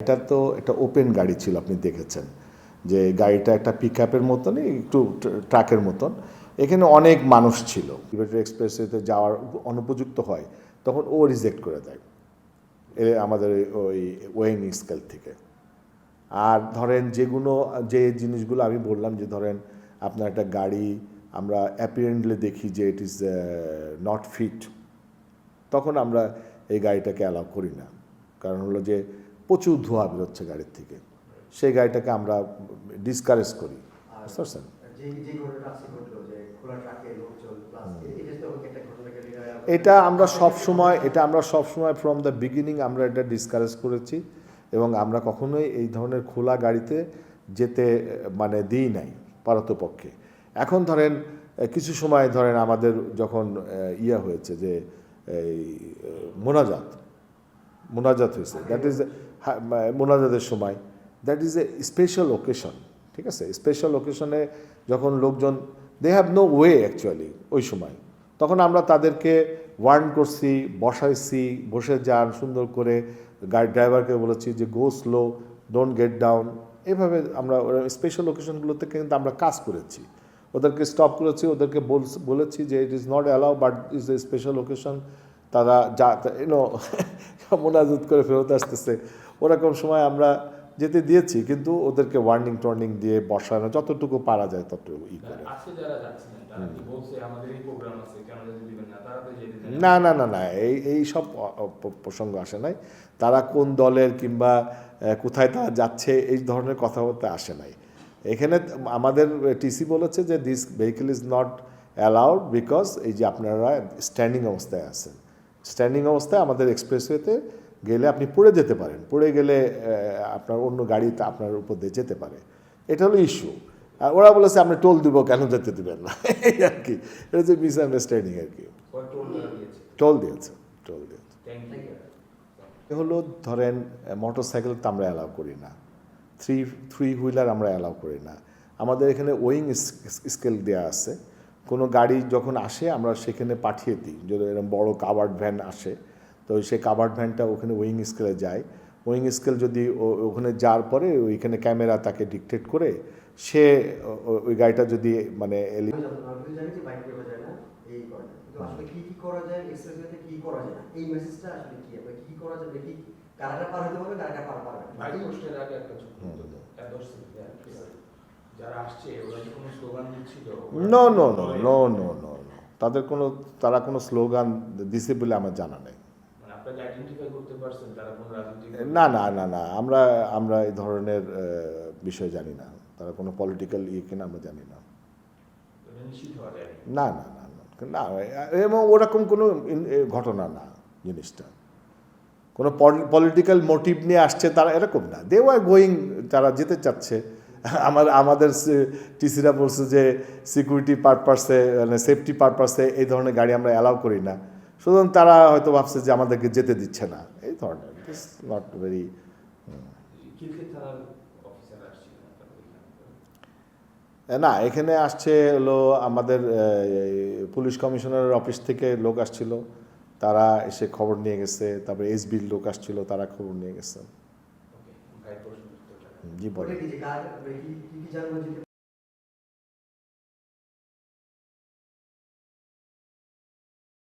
এটা তো একটা ওপেন গাড়ি ছিল, আপনি দেখেছেন যে গাড়িটা একটা পিক আপের মতনই, একটু ট্রাকের মতন। এখানে অনেক মানুষ ছিল, লিবার্টি এক্সপ্রেসওয়েতে যাওয়ার অনুপযুক্ত হয়, তখন ও রিজেক্ট করে দেয় আমাদের ওই ওয়েইং স্কেল থেকে। আর ধরেন যে জিনিসগুলো আমি বললাম, যে ধরেন আপনার একটা গাড়ি আমরা অ্যাপিরেন্টলি দেখি যে ইট ইজ নট ফিট, তখন আমরা এই গাড়িটাকে অ্যালাউ করি না। কারণ হলো যে প্রচুর ধোঁয়া বেরোচ্ছে গাড়ির থেকে, সেই গাড়িটাকে আমরা ডিসকারেজ করি, বুঝতে পারছেন? এটা আমরা সবসময় ফ্রম দ্য বিগিনিং আমরা এটা ডিসকারেজ করেছি, এবং আমরা কখনোই এই ধরনের খোলা গাড়িতে যেতে মানে দিই নাই পারতপক্ষে। এখন ধরেন কিছু সময় ধরেন আমাদের যখন ইয়া হয়েছে যে এই মোনাজাত হয়েছে, দ্যাট ইজ মোনাজাতের সময়, that is a special occasion, ঠিক আছে? স্পেশাল ওকেশনে যখন লোকজন they have no way actually ওই সময়, তখন আমরা তাদেরকে ওয়ার্ন করছি, বসাইছি, বসে যান সুন্দর করে, গাড়ি ড্রাইভারকে বলেছি যে গো স্লো, ডোন্ট গেট ডাউন। এভাবে আমরা স্পেশাল ওকেশনগুলোতে কিন্তু আমরা কাজ করেছি, ওদেরকে স্টপ করেছি, ওদেরকে বলেছি যে it is not allow but is a special occasion. তারা যা মোনাজাত করে ফেরত আসতেছে, ওরকম সময় আমরা যেতে দিয়েছি, কিন্তু ওদেরকে ওয়ার্নিং দিয়ে বসানো যতটুকু পারা যায় ততটুকু করে। না, এই সব প্রসঙ্গ আসে নাই। তারা কোন দলের কিংবা কোথায় তারা যাচ্ছে এই ধরনের কথাবার্তা আসে নাই। এখানে আমাদের টিসি বলেছে যে this vehicle is not allowed because এই যে আপনারা স্ট্যান্ডিং অবস্থায় আছেন, স্ট্যান্ডিং অবস্থায় আমাদের এক্সপ্রেসওয়েতে গেলে আপনি পড়ে যেতে পারেন, পড়ে গেলে আপনার অন্য গাড়িতে আপনার উপর দিয়ে যেতে পারে, এটা হলো ইস্যু। আর ওরা বলেছে আপনি টোল দিব, কেন যেতে দেবেন না, এই আর কি। এটা হচ্ছে মিসআন্ডারস্ট্যান্ডিং আর কি। টোল দিয়েছে। হলো ধরেন মোটর সাইকেল তো আমরা অ্যালাউ করি না, থ্রি হুইলার আমরা অ্যালাউ করি না। আমাদের এখানে ওয়িং স্কেল দেওয়া আছে, কোনো গাড়ি যখন আসে আমরা সেখানে পাঠিয়ে দিই। যদি এরকম বড় কাভার্ড ভ্যান আসে, তো সেই কাভার্ড ভ্যানটা ওখানে ওয়িং স্কেলে যায়। ওয়িং স্কেল যদি ওখানে যাওয়ার পরে ওইখানে ক্যামেরা তাকে ডিকটেট করে, সে ওই গাড়িটা যদি মানে নো, তাদের তারা কোনো স্লোগান দিছে বলে আমার জানা নেই। না, আমরা এই ধরনের বিষয় জানি না। তারা কোনো পলিটিক্যাল কিনা আমরা জানি না। না, এবং ওরকম কোনো ঘটনা না জিনিসটা। কোনো পলিটিক্যাল মোটিভ নিয়ে আসছে তারা, এরকম না। দে ওয়ার গোয়িং, তারা যেতে চাচ্ছে। আমাদের টিসিরা বলছে যে সিকিউরিটি পারপাসে, মানে সেফটি পারপাসে এই ধরনের গাড়ি আমরা অ্যালাউ করি না। সুতরাং তারা হয়তো ভাবছে যে আমাদেরকে যেতে দিচ্ছে না, এই ধরনের। It's not very. না, এখানে আসছে হলো আমাদের পুলিশ কমিশনারের অফিস থেকে লোক আসছিল, তারা এসে খবর নিয়ে গেছে। তারপরে এসবির লোক আসছিল, তারা খবর নিয়ে গেছে। জি বলেন।